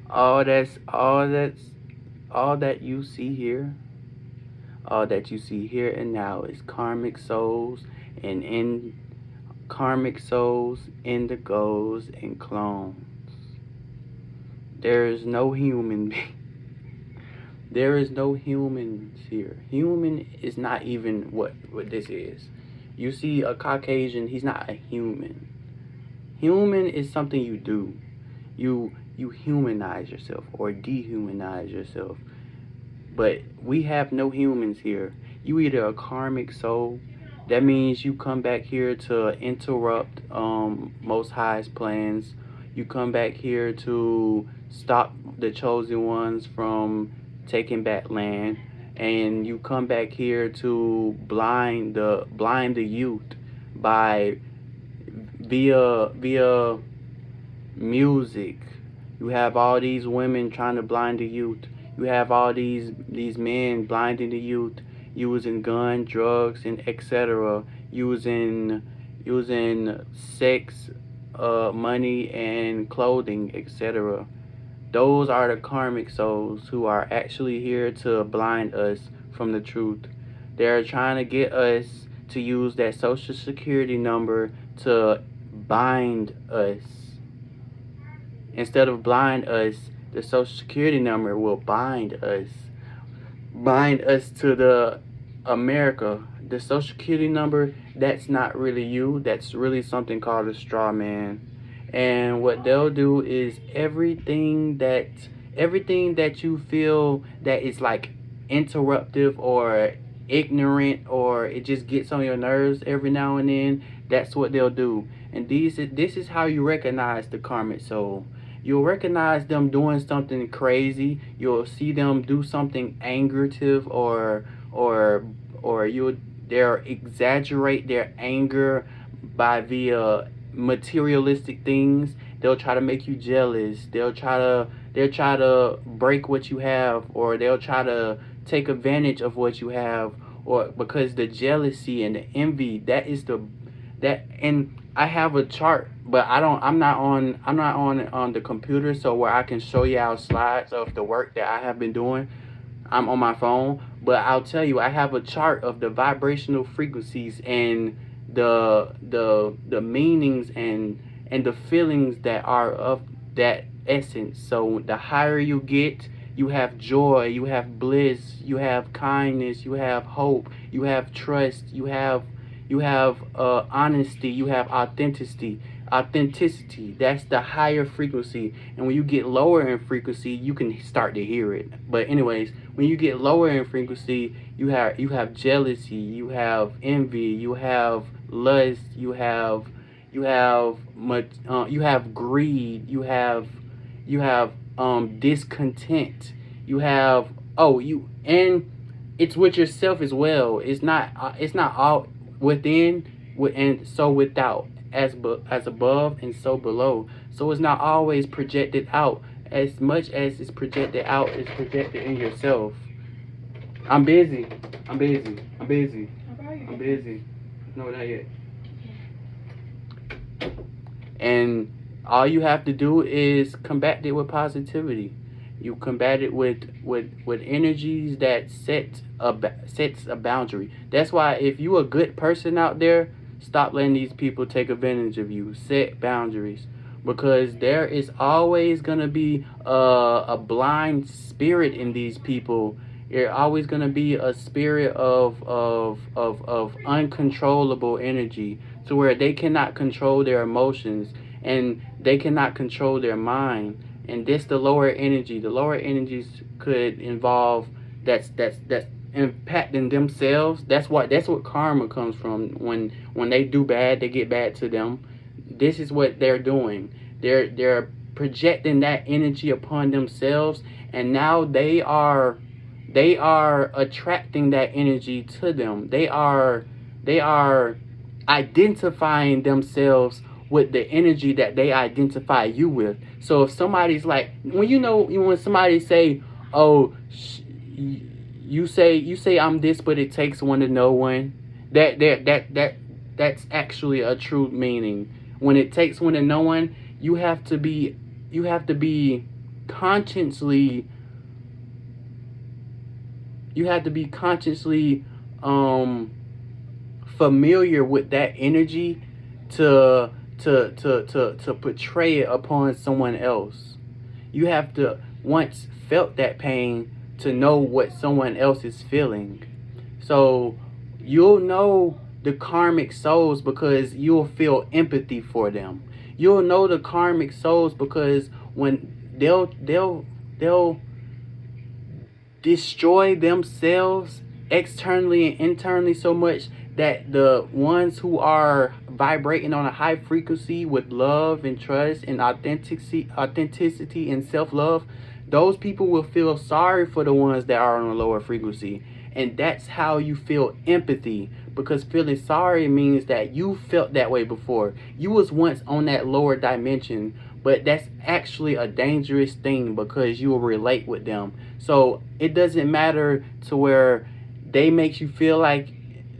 All that you see here, all that you see here and now is and in karmic souls, indigos, and clones. There is no human there is no humans here. Human is not even what this is. You see a Caucasian, he's not a human. Human is something you do. You humanize yourself or dehumanize yourself. But we have no humans here. You either a karmic soul. That means you come back here to interrupt Most High's plans. You come back here to stop the chosen ones from taking back land, and you come back here to blind the youth by via music. You have all these women trying to blind the youth. You have all these men blinding the youth, using gun, drugs, and etc. Using sex, money, and clothing, etc. Those are the karmic souls who are actually here to blind us from the truth. They're trying to get us to use that social security number to bind us. Instead of blind us, the social security number will bind us to the America. The social security number, that's not really you. That's really something called a straw man. And what they'll do is everything that you feel that is like interruptive or ignorant, or it just gets on your nerves every now and then, that's what they'll do. And this is how you recognize the karmic soul. You'll recognize them doing something crazy. You'll see them do something angerative, or or you they'll exaggerate their anger by via materialistic things. They'll try to make you jealous. They'll try to break what you have, or they'll try to take advantage of what you have, or because the jealousy and the envy, and I have a chart, but I'm not on the computer, so where I can show you out slides of the work that I have been doing. I'm on my phone, but I'll tell you, I have a chart of the vibrational frequencies and the meanings and the feelings that are of that essence. So the higher you get, you have joy, you have bliss, you have kindness, you have hope, you have trust, you have honesty, you have authenticity. That's the higher frequency. And when you get lower in frequency, you can start to hear it. But anyways, when you get lower in frequency, you have jealousy, you have envy, you have lust, you have greed, you have discontent, you have oh you and it's with yourself as well. It's not all within, and so without, as above and so below. So it's not always projected out. As much as it's projected out, it's projected in yourself. I'm busy. I'm busy. I'm busy. I'm busy. No, not yet. And all you have to do is combat it with positivity. You combat it with energies that sets a boundary. That's why if you a good person out there, stop letting these people take advantage of you. Set boundaries, because there is always gonna be a blind spirit in these people. There's always gonna be a spirit of uncontrollable energy, to where they cannot control their emotions, and they cannot control their mind. And this the lower energy. The lower energies could involve that's impacting themselves. That's what karma comes from. When they do bad, they get bad to them. This is what they're doing. They're projecting that energy upon themselves, and now they are attracting that energy to them. They are identifying themselves with the energy that they identify you with. So if somebody's like, when somebody say, "Oh, you say I'm this, but it takes one to know one," that's actually a true meaning. When it takes one to know one, you have to be consciously um familiar with that energy to to portray it upon someone else. You have to once felt that pain to know what someone else is feeling. So you'll know the karmic souls because you'll feel empathy for them. You'll know the karmic souls because when they'll destroy themselves externally and internally so much that the ones who are vibrating on a high frequency with love and trust and authenticity and self-love, those people will feel sorry for the ones that are on a lower frequency. And that's how you feel empathy, because feeling sorry means that you felt that way before. You was once on that lower dimension, but that's actually a dangerous thing because you will relate with them. So it doesn't matter to where they make you feel like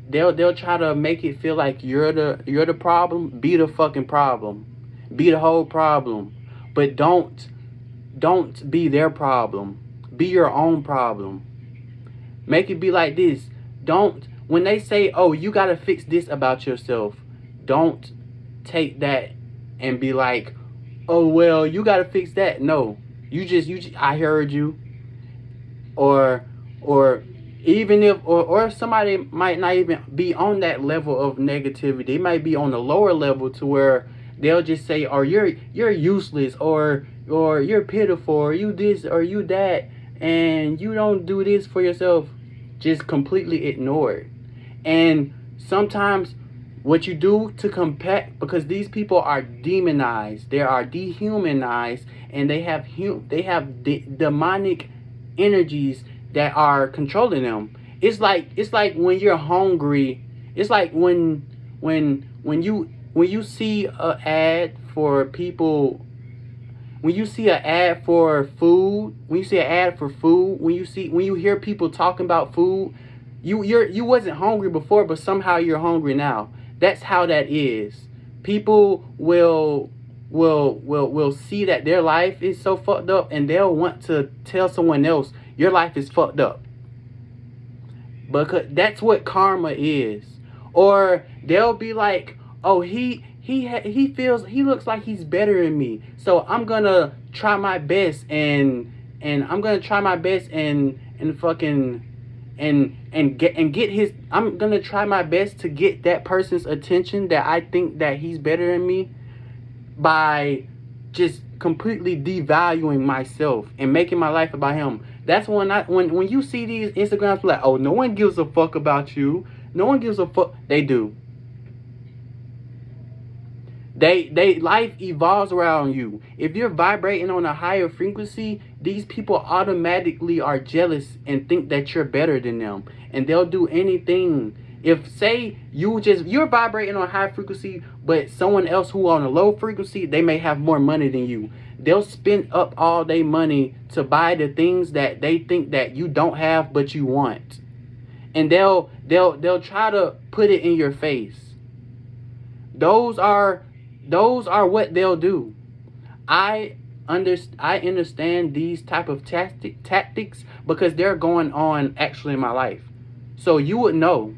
they'll try to make it feel like you're the problem. Be the fucking problem. Be the whole problem. But don't be their problem. Be your own problem. Make it be like this. Don't, when they say, oh, you gotta fix this about yourself, don't take that and be like, oh well, you gotta fix that. No. You just I heard you. Or even if or somebody might not even be on that level of negativity. They might be on the lower level to where they'll just say, or you're useless, or you're pitiful, or you this or you that, and you don't do this for yourself. Just completely ignore it. And sometimes what you do to combat, because these people are demonized, they are dehumanized, and they have demonic energies that are controlling them. It's like when you're hungry. It's like when you see a ad for people. When you see an ad for food, when you hear people talking about food, you wasn't hungry before, but somehow you're hungry now. That's how that is. People will see that their life is so fucked up, and they'll want to tell someone else your life is fucked up. Because that's what karma is. Or they'll be like, oh, he looks like he's better than me, so I'm gonna try my best and I'm gonna try my best to get that person's attention that I think that he's better than me, by just completely devaluing myself and making my life about him. That's when you see these Instagrams like, oh, no one gives a fuck about you. No one gives a fuck. They do. They life evolves around you. If you're vibrating on a higher frequency, these people automatically are jealous and think that you're better than them, and they'll do anything. If say you're vibrating on a high frequency, but someone else who on a low frequency, they may have more money than you. They'll spend up all their money to buy the things that they think that you don't have but you want, and they'll try to put it in your face. Those are what they'll do. I understand these type of tactics because they're going on actually in my life. So you would know.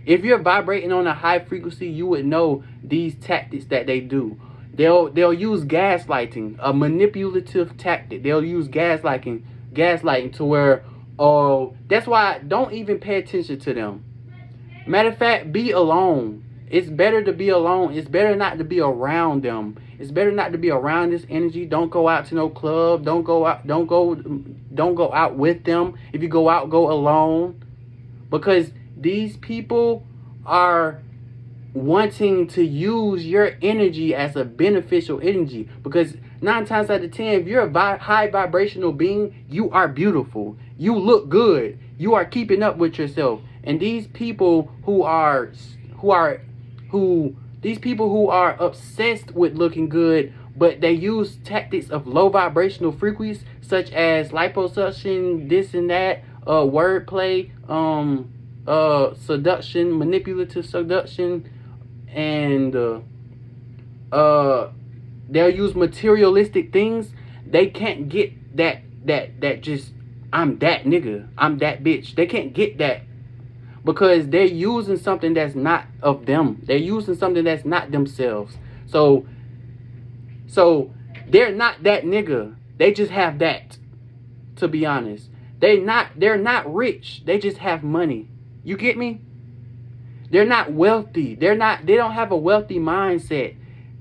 If you're vibrating on a high frequency, you would know these tactics that they do. They'll use gaslighting, a manipulative tactic. They'll use gaslighting to where, oh, that's why don't even pay attention to them. Matter of fact, be alone. It's better to be alone. It's better not to be around them. It's better not to be around this energy. Don't go out to no club. Don't go out with them. If you go out, go alone. Because these people are wanting to use your energy as a beneficial energy. Because 9 times out of 10, if you're a high vibrational being, you are beautiful. You look good. You are keeping up with yourself. And these people who are obsessed with looking good, but they use tactics of low vibrational frequencies such as liposuction, this and that, wordplay, seduction, manipulative seduction, and they'll use materialistic things. they can't get that just, I'm that nigga, I'm that bitch. They can't get that because they're using something that's not of them. They're using something that's not themselves. So they're not that nigga. They just have that. To be honest, they're not rich. They just have money. You get me? They're not wealthy. They don't have a wealthy mindset.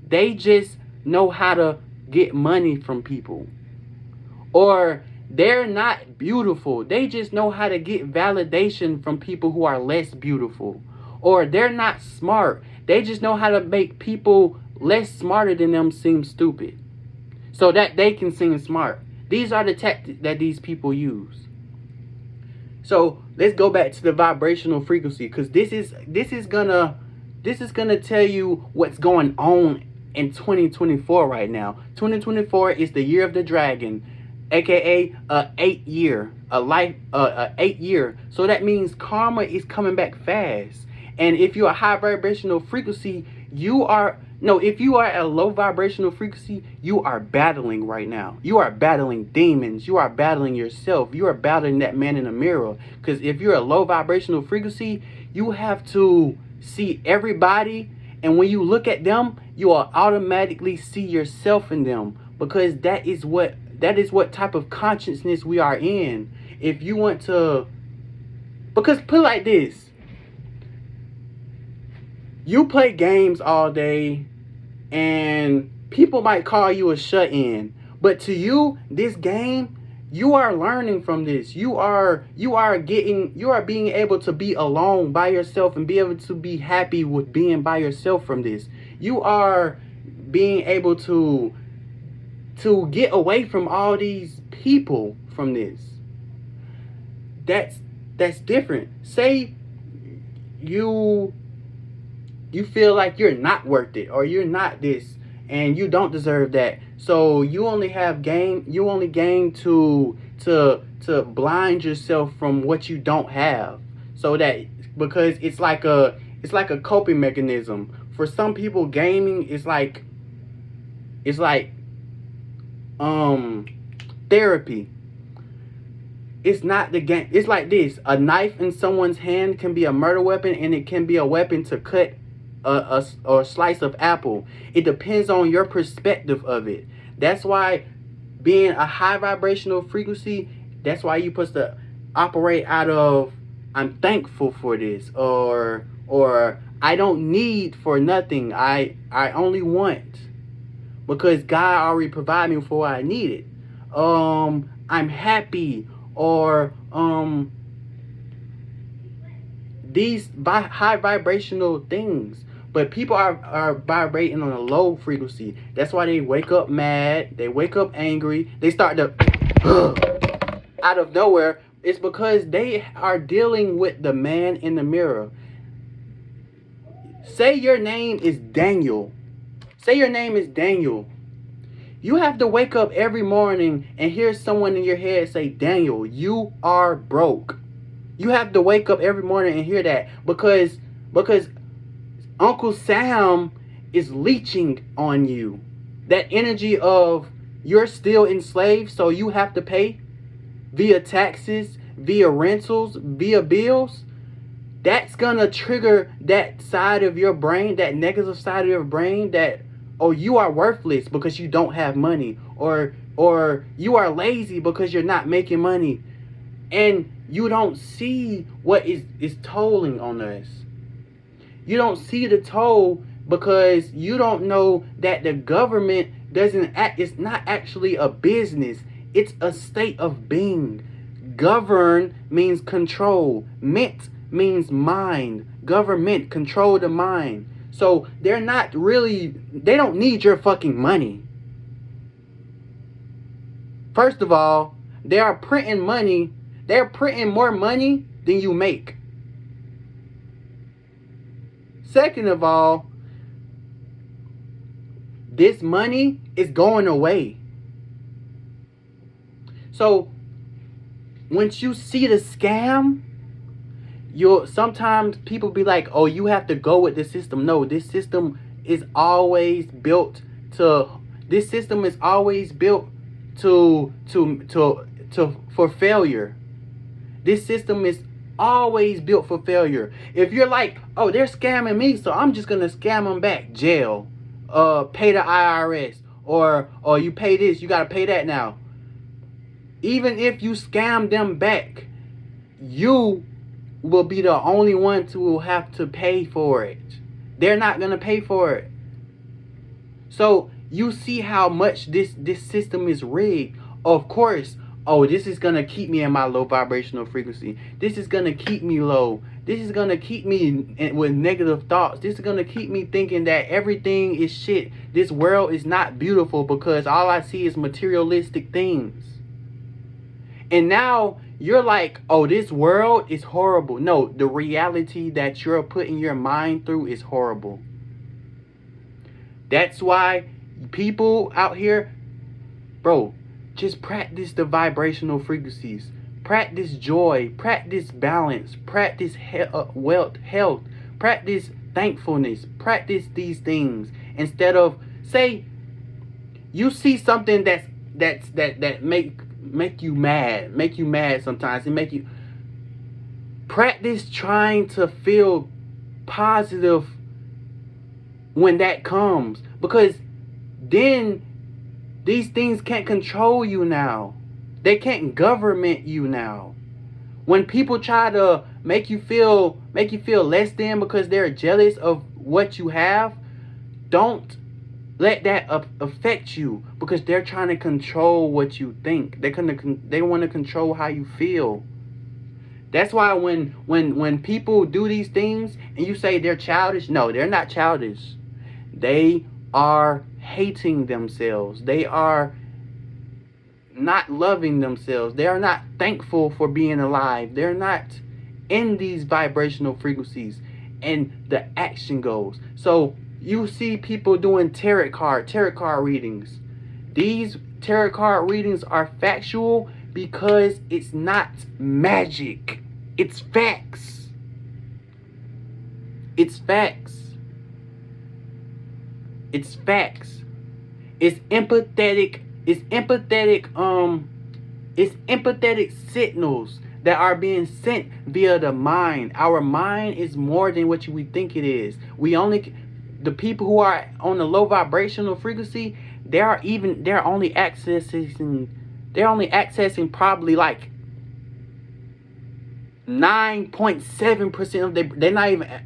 They just know how to get money from people. Or they're not beautiful. They just know how to get validation from people who are less beautiful. Or they're not smart. They just know how to make people less smarter than them seem stupid, so that they can seem smart. These are the tactics that these people use. So let's go back to the vibrational frequency, because this is gonna tell you what's going on in 2024 right now. 2024 is the year of the dragon, aka a 8 year. So that means karma is coming back fast. And if you're a high vibrational frequency, if you are at a low vibrational frequency, you are battling right now. You are battling demons. You are battling yourself. You are battling that man in the mirror. Because if you're a low vibrational frequency, you have to see everybody. And when you look at them, you will automatically see yourself in them. Because that is what type of consciousness we are in. If you want to... Because put it like this. You play games all day, and people might call you a shut-in. But to you, this game, you are learning from this. You are being able to be alone by yourself and be able to be happy with being by yourself from this. You are being able to get away from all these people from this. That's different. Say you feel like you're not worth it, or you're not this, and you don't deserve that. So you only game to blind yourself from what you don't have. So that, because it's like a coping mechanism. For some people, gaming is like therapy. It's not the game. It's like this. A knife in someone's hand can be a murder weapon, and it can be a weapon to cut a slice of apple. It depends on your perspective of it. That's why being a high vibrational frequency, that's why you're supposed to operate out of, I'm thankful for this, or I don't need for nothing. I only want, because God already provided me for what I needed. I'm happy, or these high vibrational things. But people are vibrating on a low frequency. That's why they wake up mad. They wake up angry. They start to out of nowhere. It's because they are dealing with the man in the mirror. Say your name is Daniel. Say your name is Daniel. You have to wake up every morning and hear someone in your head say, Daniel, you are broke. You have to wake up every morning and hear that, because Uncle Sam is leeching on you. That energy of you're still enslaved, so you have to pay via taxes, via rentals, via bills. That's gonna trigger that side of your brain, that negative side of your brain, that, oh, you are worthless because you don't have money, or you are lazy because you're not making money. And you don't see what is tolling on us. You don't see the toll because you don't know that the government it's not actually a business. It's a state of being. Govern means control. Ment means mind. Government, control the mind. So they don't need your fucking money. First of all, they are printing money. They're printing more money than you make. Second of all, this money is going away. So once you see the scam, sometimes people be like, oh, you have to go with the system. No, this system is always built for failure. This system is always built for failure. If you're like, oh, they're scamming me, so I'm just gonna scam them back. Jail, pay the IRS, or you pay this, you gotta pay that now. Even if you scam them back, you will be the only one who will have to pay for it. They're not gonna pay for it. So you see how much this system is rigged. Of course, oh, this is gonna keep me in my low vibrational frequency. This is gonna keep me low. This is gonna keep me with negative thoughts. This is gonna keep me thinking that everything is shit. This world is not beautiful because all I see is materialistic things. And now you're like, oh, this world is horrible. No, the reality that you're putting your mind through is horrible. That's why people out here, bro, just practice the vibrational frequencies. Practice joy. Practice balance. Practice wealth, health. Practice thankfulness. Practice these things. Instead of, say, you see something that make you mad sometimes, and make you practice trying to feel positive when that comes, because then these things can't control you now. They can't government you now. When people try to make you feel less than because they're jealous of what you have, don't let that affect you, because they're trying to control what you think. They want to control how you feel. That's why when people do these things and you say they're childish, no, they're not childish. They are hating themselves. They are not loving themselves. They are not thankful for being alive. They're not in these vibrational frequencies, and the action goes. So you see people doing tarot card readings. These tarot card readings are factual because it's not magic. It's facts. It's facts. It's facts. It's empathetic. It's empathetic signals that are being sent via the mind. Our mind is more than what we think it is. The people who are on the low vibrational frequency, they're only accessing probably like 9.7% of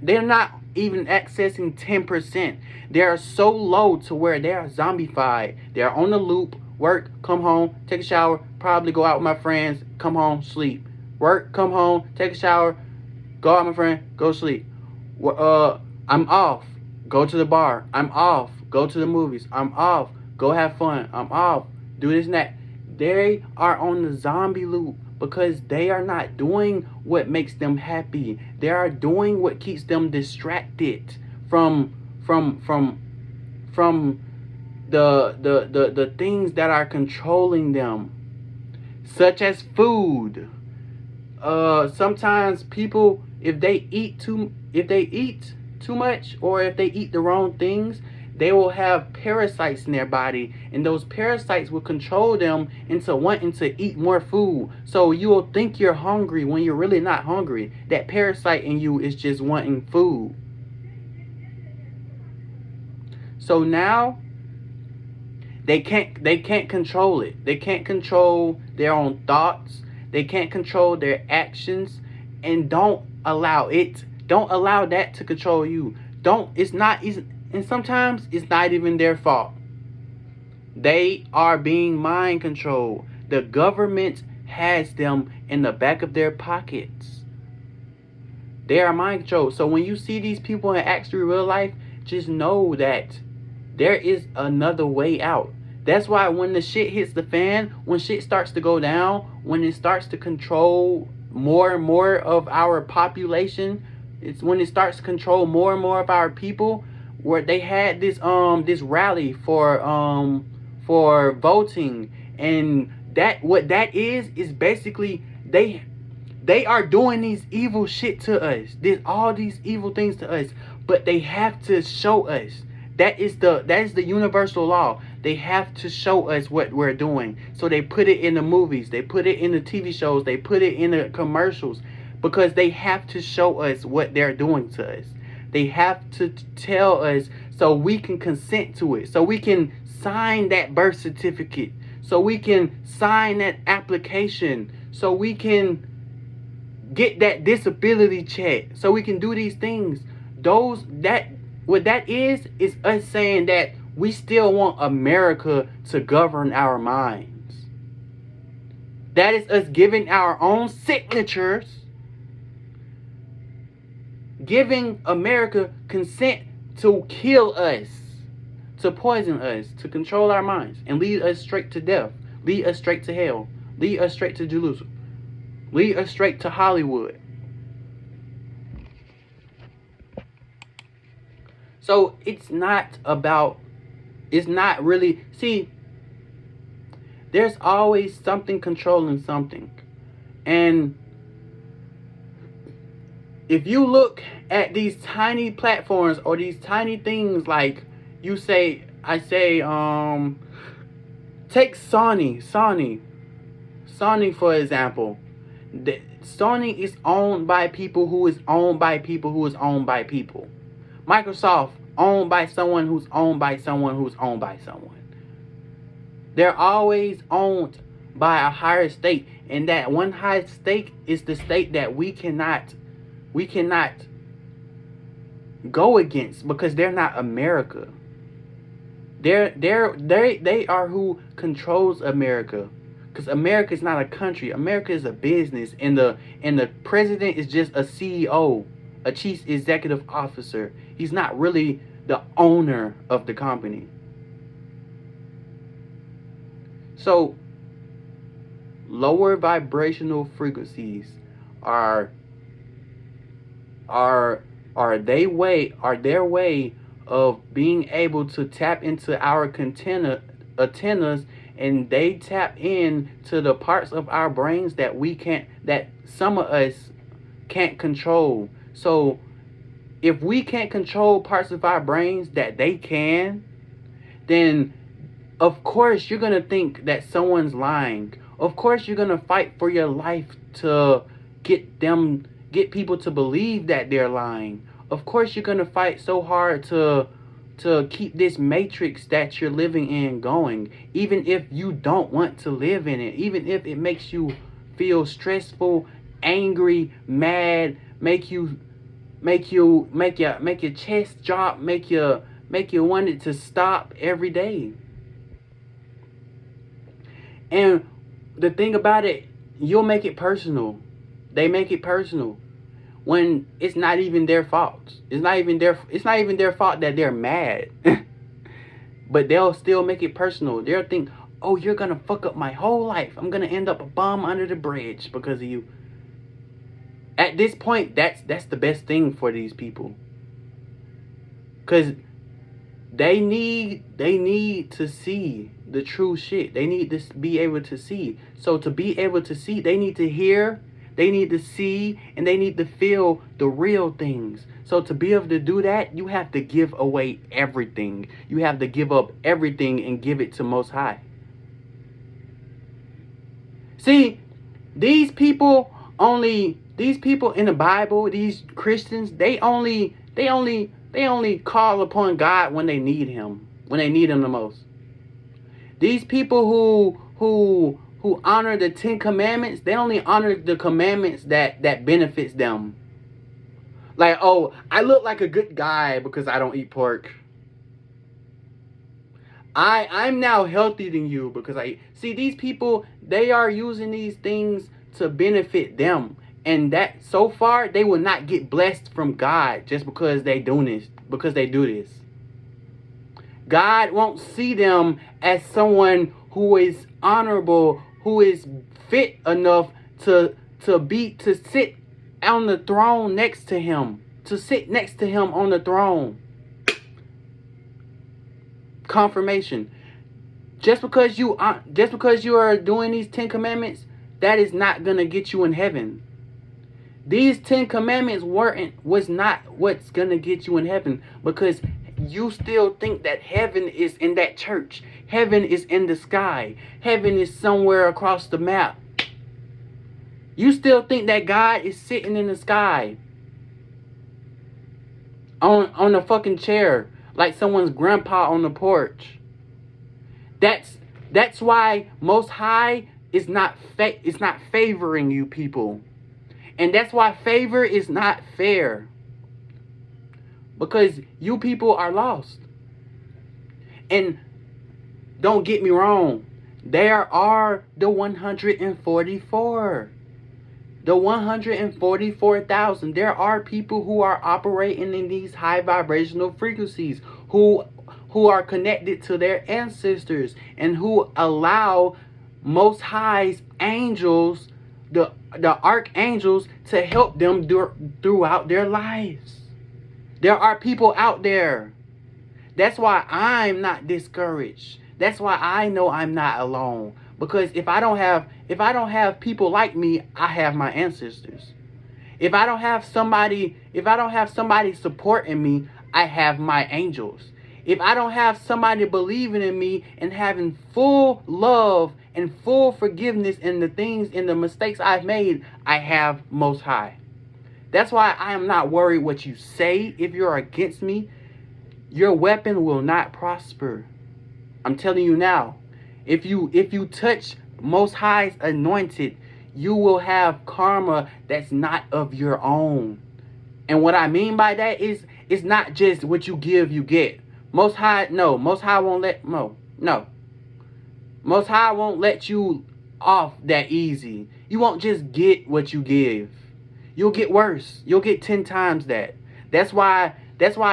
they're not even accessing 10%. They are so low to where they are zombified. They're on the loop. Work, come home, take a shower, probably go out with my friends, come home, sleep. Work, come home, take a shower, go out with my friend, go sleep. I'm off. Go to the bar. I'm off. Go to the movies. I'm off. Go have fun. I'm off. Do this and that. They are on the zombie loop because they are not doing what makes them happy. They are doing what keeps them distracted from the things that are controlling them, such as food. Sometimes people, if they eat too much, or if they eat the wrong things, they will have parasites in their body, and those parasites will control them into wanting to eat more food. So you will think you're hungry when you're really not hungry. That parasite in you is just wanting food. So now they can't control it. They can't control their own thoughts. They can't control their actions, and don't allow that to control you. And sometimes it's not even their fault. They are being mind controlled. The government has them in the back of their pockets. They are mind controlled. So when you see these people in actual real life, just know that there is another way out. That's why when the shit hits the fan, when shit starts to go down, when it starts to control more and more of our population, it's when it starts to control more and more of our people. Where they had this rally for voting, and what that is basically they are doing these evil shit to us, all these evil things to us, but they have to show us. That is the universal law. They have to show us what we're doing. So they put it in the movies, they put it in the TV shows, they put it in the commercials, because they have to show us what they're doing to us. They have to tell us so we can consent to it. So we can sign that birth certificate. So we can sign that application. So we can get that disability check. So we can do these things. What that is us saying that we still want America to govern our minds. That is us giving our own signatures, giving America consent to kill us, to poison us, to control our minds, and lead us straight to death, lead us straight to hell, lead us straight to Jerusalem, lead us straight to Hollywood. So it's not really, see, there's always something controlling something. And if you look at these tiny platforms or these tiny things, like take Sony for example. Sony is owned by people who is owned by people who is owned by people. Microsoft owned by someone who's owned by someone who's owned by someone. They're always owned by a higher state, and that one higher state is the state that we cannot go against, because they're not America. They are who controls America. Because America is not a country. America is a business, and the president is just a CEO, a chief executive officer. He's not really the owner of the company. So lower vibrational frequencies are their way of being able to tap into our antennas, and they tap in to the parts of our brains that some of us can't control. So if we can't control parts of our brains that they can, then of course you're gonna think that someone's lying. Of course you're gonna fight for your life to get people to believe that they're lying. Of course you're gonna fight so hard to keep this matrix that you're living in going, even if you don't want to live in it, even if it makes you feel stressful, angry, mad, make your chest drop, make you want it to stop every day. And the thing about it, you'll make it personal. They make it personal when it's not even their fault. It's not even their fault that they're mad. But they'll still make it personal. They'll think, "Oh, you're gonna fuck up my whole life. I'm gonna end up a bum under the bridge because of you." At this point, that's the best thing for these people. Cause they need to see the true shit. They need to be able to see. So to be able to see, they need to hear, they need to see, and they need to feel the real things. So to be able to do that, you have to give away everything. You have to give up everything and give it to Most High. See, these people in the Bible, these Christians, they only call upon God when they need him the most. These people who honor the 10 commandments, they only honor the commandments that benefits them. Like, oh, I look like a good guy because I don't eat pork. I'm now healthier than you because I eat. See, these people, they are using these things to benefit them. And that so far, they will not get blessed from God just because they do this. God won't see them as someone who is honorable, who is fit enough to sit on the throne next to him, to sit next to him on the throne. Confirmation. Just because you are doing these 10 commandments, that is not gonna get you in heaven. These 10 commandments was not what's gonna get you in heaven, because you still think that heaven is in that church. Heaven is in the sky. Heaven is somewhere across the map. You still think that God is sitting in the sky on a fucking chair like someone's grandpa on the porch. That's why Most High is not favoring you people. And that's why favor is not fair. Because you people are lost. And don't get me wrong, there are the 144. The 144,000. There are people who are operating in these high vibrational frequencies who are connected to their ancestors and who allow Most High's angels, the archangels, to help them throughout their lives. There are people out there. That's why I'm not discouraged. That's why I know I'm not alone. Because if I don't have people like me, I have my ancestors. If I don't have somebody supporting me, I have my angels. If I don't have somebody believing in me and having full love and full forgiveness in the things and the mistakes I've made, I have Most High. That's why I am not worried what you say. If you're against me, your weapon will not prosper. I'm telling you now. If you touch Most High's anointed, you will have karma that's not of your own. And what I mean by that is, it's not just what you give, you get. Most High won't let Most High won't let you off that easy. You won't just get what you give. You'll get worse. You'll get 10 times that. That's why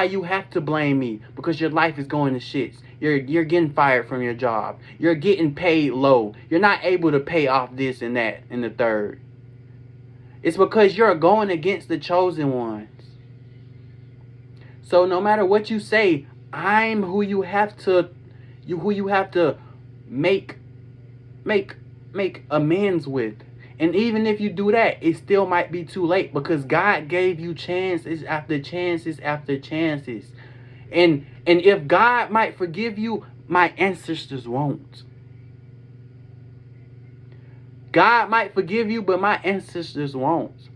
you have to blame me, because your life is going to shits. You're getting fired from your job. You're getting paid low. You're not able to pay off this and that and the third. It's because you're going against the chosen ones. So no matter what you say, I'm who you have to make amends with. And even if you do that, it still might be too late, because God gave you chances after chances after chances. And if God might forgive you, my ancestors won't. God might forgive you, but my ancestors won't.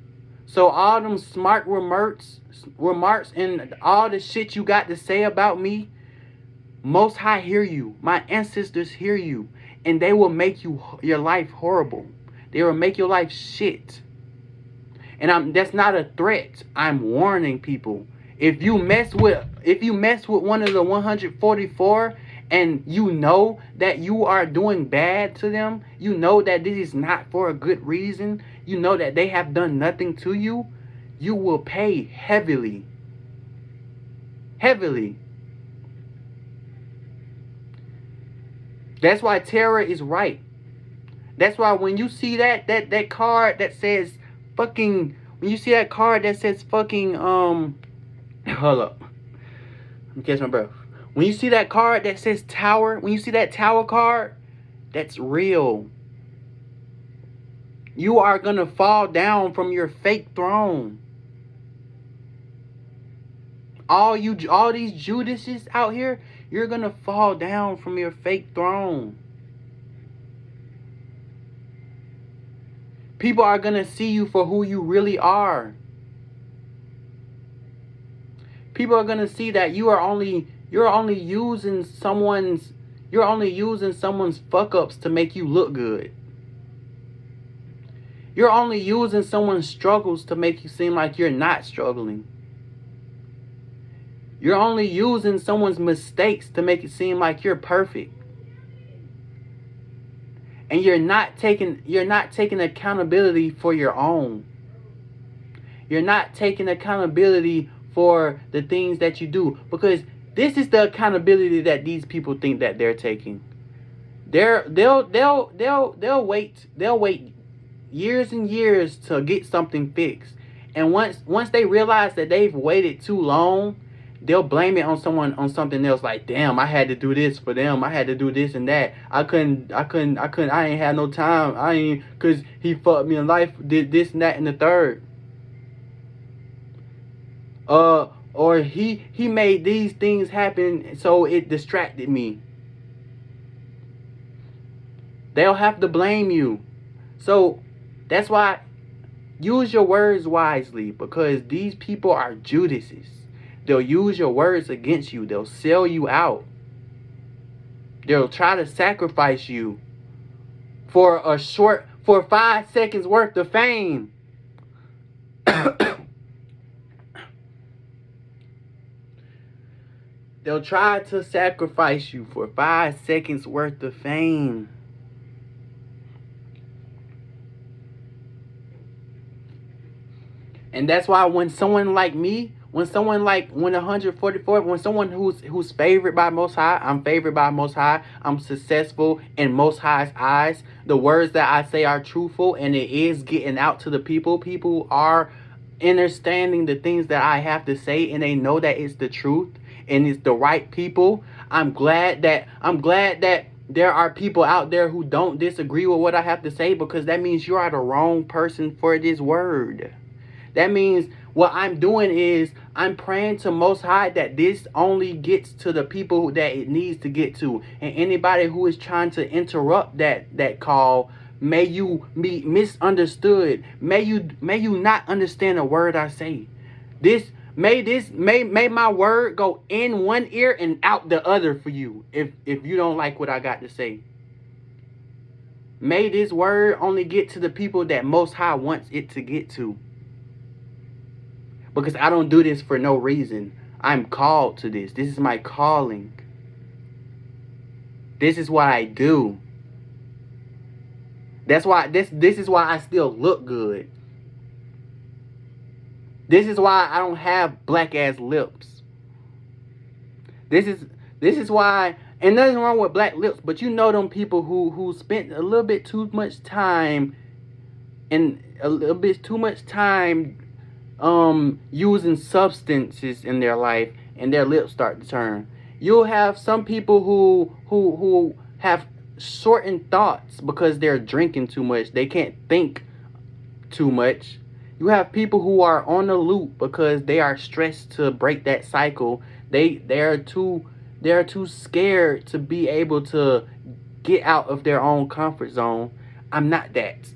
So all them smart remarks and all the shit you got to say about me, Most High hear you. My ancestors hear you. And they will make your life horrible. They will make your life shit. And that's not a threat. I'm warning people. If you mess with one of the 144 and you know that you are doing bad to them, you know that this is not for a good reason, you know that they have done nothing to you, you will pay heavily. Heavily. That's why Tara is right. That's why when you see that card that says fucking, when you see that card that says fucking, hold up, let me catch my breath. When you see that card that says tower, when you see that tower card, that's real. You are gonna fall down from your fake throne. All these Judases out here, you're gonna fall down from your fake throne. People are gonna see you for who you really are. People are gonna see that you're only using someone's fuck ups to make you look good. You're only using someone's struggles to make you seem like you're not struggling. You're only using someone's mistakes to make it seem like you're perfect. And you're not taking accountability for your own. You're not taking accountability for the things that you do, because this is the accountability that these people think that they're taking. They'll wait years and years to get something fixed. And once they realize that they've waited too long, they'll blame it on something else. Like, damn, I had to do this for them. I had to do this and that. I ain't had no time. Cause he fucked me in life, did this and that and the third. or he made these things happen, so it distracted me. They'll have to blame you. So that's why, use your words wisely, because these people are Judases. They'll use your words against you. They'll sell you out. They'll try to sacrifice you for 5 seconds worth of fame. They'll try to sacrifice you for 5 seconds worth of fame. And that's why when someone like me, when 144, when someone who's favored by Most High, I'm favored by Most High, I'm successful in Most High's eyes, the words that I say are truthful, and it is getting out to the people. People are understanding the things that I have to say, and they know that it's the truth and it's the right people. I'm glad that there are people out there who don't disagree with what I have to say, because that means you are the wrong person for this word. That means what I'm doing is I'm praying to Most High that this only gets to the people that it needs to get to. And anybody who is trying to interrupt that call, may you be misunderstood. May you not understand a word I say. May my word go in one ear and out the other for you, if you don't like what I got to say. May this word only get to the people that Most High wants it to get to. Because I don't do this for no reason. I'm called to this. This is my calling. This is what I do. That's why this is why I still look good. This is why I don't have black ass lips. This is why, and nothing wrong with black lips, but you know them people who spent a little bit too much time using substances in their life, and their lips start to turn. You'll have some people who have shortened thoughts because they're drinking too much. They can't think too much. You have people who are on the loop because they are stressed to break that cycle. They're too scared to be able to get out of their own comfort zone. I'm not that.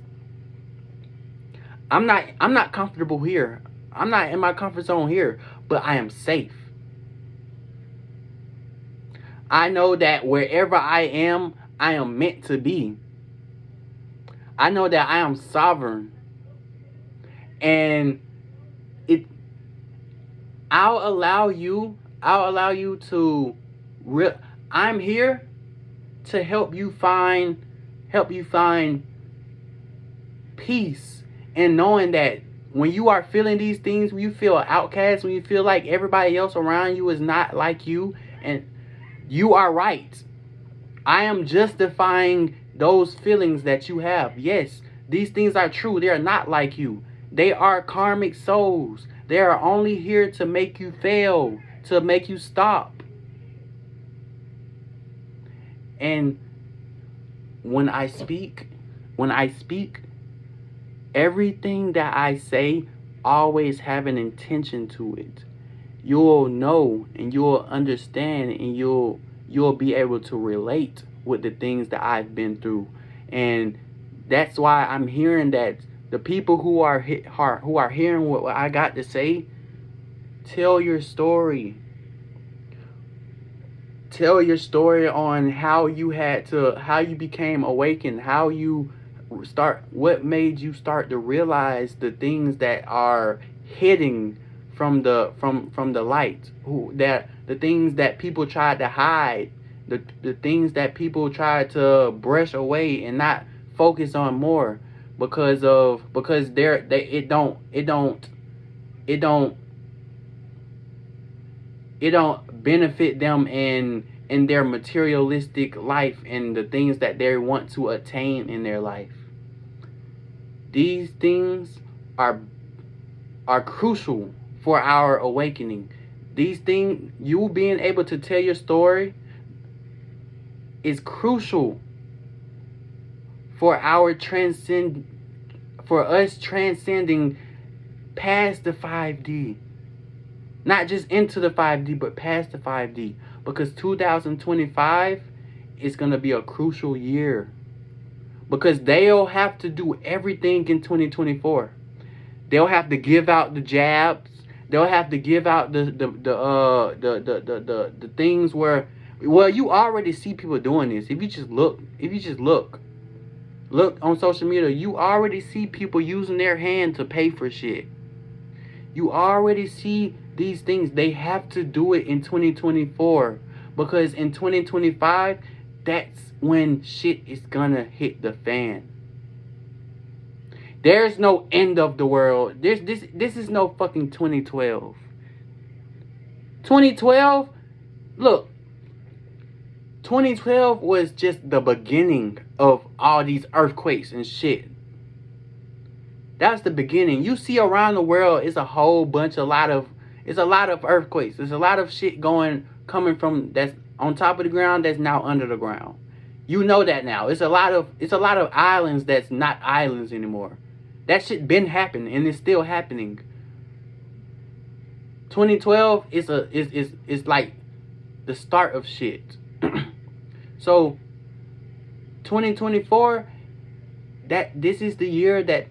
I'm not comfortable here. I'm not in my comfort zone here, but I am safe. I know that wherever I am meant to be. I know that I am sovereign. And I'll allow you to I'm here to help you find peace, and knowing that when you are feeling these things, when you feel an outcast, when you feel like everybody else around you is not like you, and you are right. I am justifying those feelings that you have. Yes, these things are true. They are not like you. They are karmic souls. They are only here to make you fail, to make you stop. And when I speak, everything that I say always have an intention to it. You'll know and you'll understand, and you'll be able to relate with the things that I've been through. And that's why I'm hearing that the people who are hearing what I got to say, tell your story. Tell your story on how you became awakened, what made you start to realize the things that are hidden from the light, the things that people tried to hide, the things that people tried to brush away and not focus on more, because it don't benefit them in their materialistic life and the things that they want to attain in their life. These things are crucial for our awakening. These things, you being able to tell your story, is crucial for us transcending past the 5D. Not just into the 5D, but past the 5D. Because 2025 is going to be a crucial year. Because they'll have to do everything in 2024. They'll have to give out the jabs. They'll have to give out the things where, well, you already see people doing this. If you just look on social media, you already see people using their hand to pay for shit. You already see these things. They have to do it in 2024, because in 2025, that's when shit is gonna hit the fan. There's no end of the world. This is no fucking 2012. 2012, look, 2012 was just the beginning of all these earthquakes and shit. That's the beginning. You see around the world, it's a whole bunch, it's a lot of earthquakes. There's a lot of shit coming from that's on top of the ground that's now under the ground. You know that now. It's a lot of islands that's not islands anymore. That shit been happening and it's still happening. 2012 is like the start of shit. So 2024, this is the year that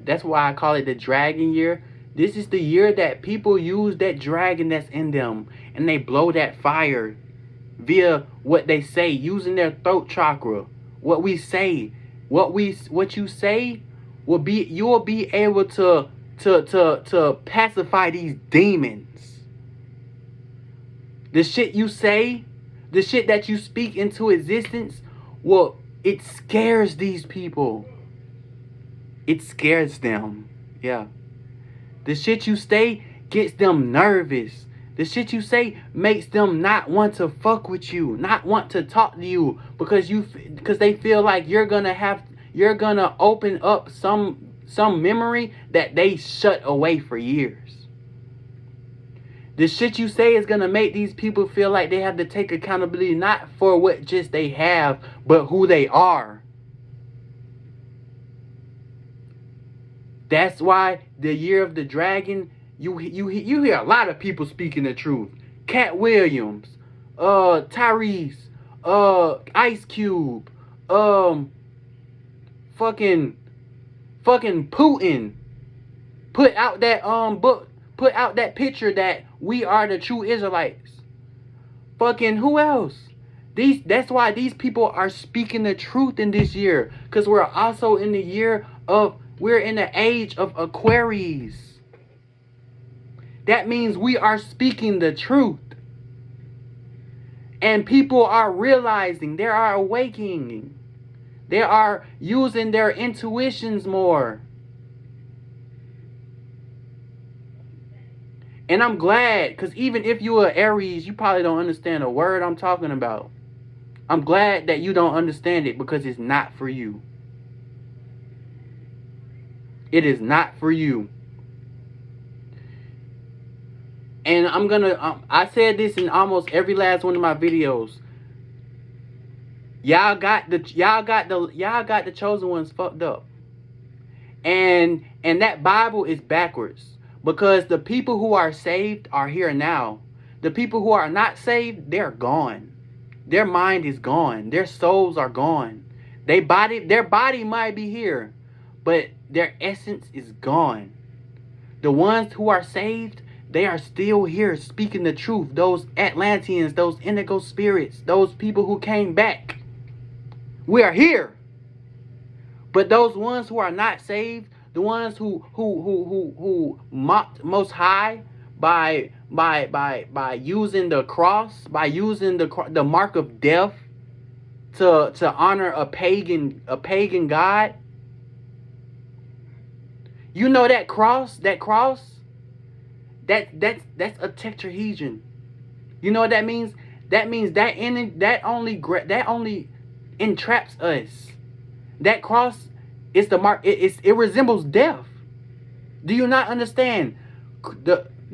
that's why I call it the dragon year. This is the year that people use that dragon that's in them and they blow that fire via what they say, using their throat chakra. What we say, what you say will be, you will be able to pacify these demons. The shit you say, the shit that you speak into existence, well, it scares these people. It scares them. Yeah. The shit you say gets them nervous. The shit you say makes them not want to fuck with you, not want to talk to you, because they feel like you're gonna open up some memory that they shut away for years. The shit you say is gonna make these people feel like they have to take accountability, not for what just they have, but who they are. That's why the year of the dragon, you hear a lot of people speaking the truth. Cat Williams, Tyrese, Ice Cube, fucking Putin put out that book, put out that picture that we are the true Israelites. Fucking who else? That's why these people are speaking the truth in this year, because we're also in the year of, we're in the age of Aquarius. That means we are speaking the truth. And people are realizing, they are awakening. They are using their intuitions more. And I'm glad, because even if you are Aries, you probably don't understand a word I'm talking about. I'm glad that you don't understand it, because it's not for you. It is not for you. And I'm gonna, I said this in almost every last one of my videos. Y'all got the chosen ones fucked up. And that Bible is backwards. Because the people who are saved are here now. The people who are not saved, they're gone. Their mind is gone. Their souls are gone. Their body might be here, but their essence is gone. The ones who are saved, they are still here speaking the truth. Those Atlanteans, those indigo spirits, those people who came back. We are here. But those ones who are not saved, the ones who mocked Most High by using the cross, by using the mark of death to honor a pagan god. You know that cross, that's a tetrahedron. You know what that means? That means that only entraps us. That cross is the mark. It resembles death. Do you not understand?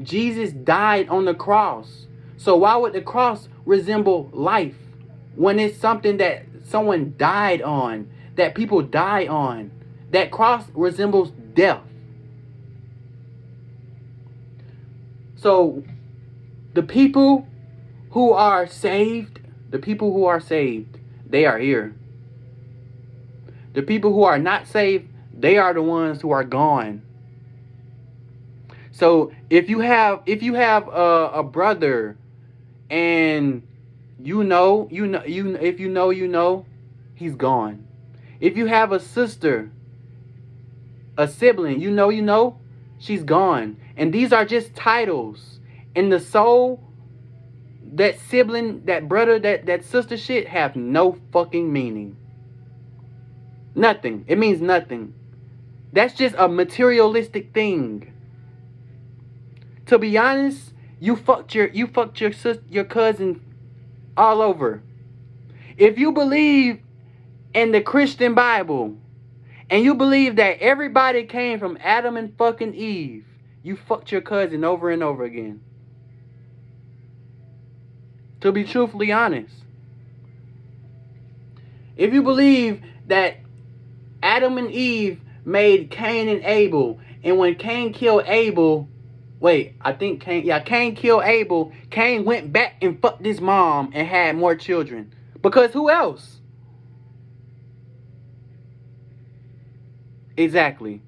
Jesus died on the cross. So why would the cross resemble life when it's something that someone died on, that people die on? That cross resembles death. So the people who are saved, the people who are saved, they are here. The people who are not saved, they are the ones who are gone. So if you have a brother, and if you know, he's gone. If you have a sister, a sibling, you know, she's gone. And these are just titles. And the soul, that sibling, that brother, that sister shit have no fucking meaning. Nothing. It means nothing. That's just a materialistic thing. To be honest, you fucked your sister, your cousin all over. If you believe in the Christian Bible and you believe that everybody came from Adam and fucking Eve, you fucked your cousin over and over again. To be truthfully honest. If you believe that Adam and Eve made Cain and Abel, and when Cain killed Abel, Cain killed Abel, Cain went back and fucked his mom and had more children. Because who else? Exactly.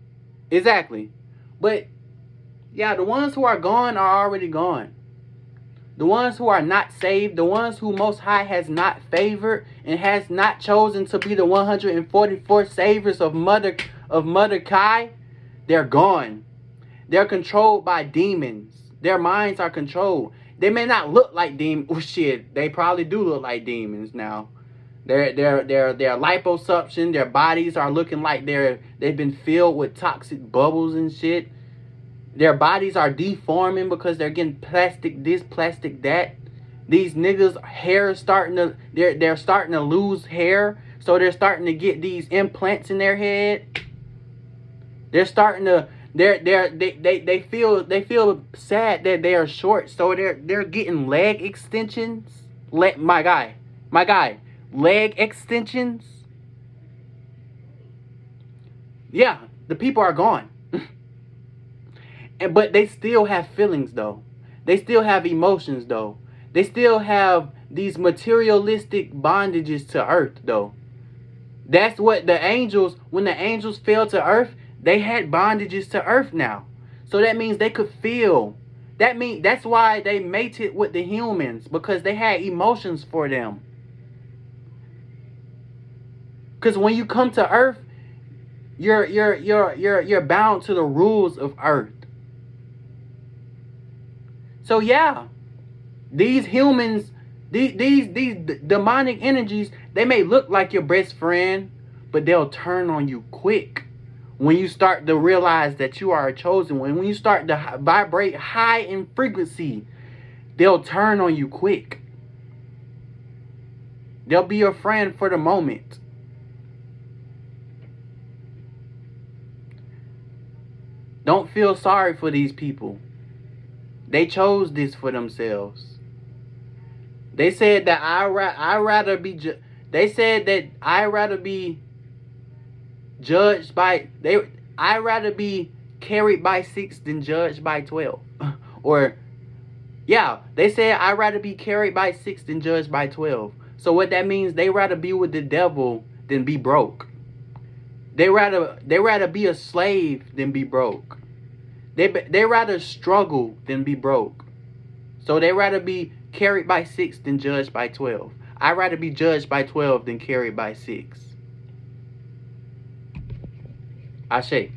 But yeah, the ones who are gone are already gone. The ones who are not saved, the ones who Most High has not favored and has not chosen to be the 144 saviors of Mother Kai, they're gone. They're controlled by demons. Their minds are controlled. They may not look like demons. Oh shit, they probably do look like demons now. Their liposuction, their bodies are looking like they've been filled with toxic bubbles and shit. Their bodies are deforming because they're getting plastic this, plastic that. These niggas' hair is they're starting to lose hair, so they're starting to get these implants in their head. They're starting to they feel sad that they are short, so they're getting leg extensions. My guy, leg extensions. Yeah, the people are gone. But they still have feelings though. They still have emotions though. They still have these materialistic bondages to earth though. That's what the angels, when the angels fell to earth, they had bondages to earth now. So that means they could feel. That's why they mated with the humans, because they had emotions for them. Because when you come to earth, you're bound to the rules of earth. So yeah, these humans, these demonic energies, they may look like your best friend, but they'll turn on you quick when you start to realize that you are a chosen one. When you start to vibrate high in frequency, they'll turn on you quick. They'll be your friend for the moment. Don't feel sorry for these people. They chose this for themselves. They said that I'd rather be judged by I'd rather be carried by 6 than judged by 12. Or yeah, they said I'd rather be carried by 6 than judged by 12. So what that means, they rather be with the devil than be broke. They rather be a slave than be broke. They rather struggle than be broke. So they rather be carried by 6 than judged by 12. I'd rather be judged by 12 than carried by 6. Ashe.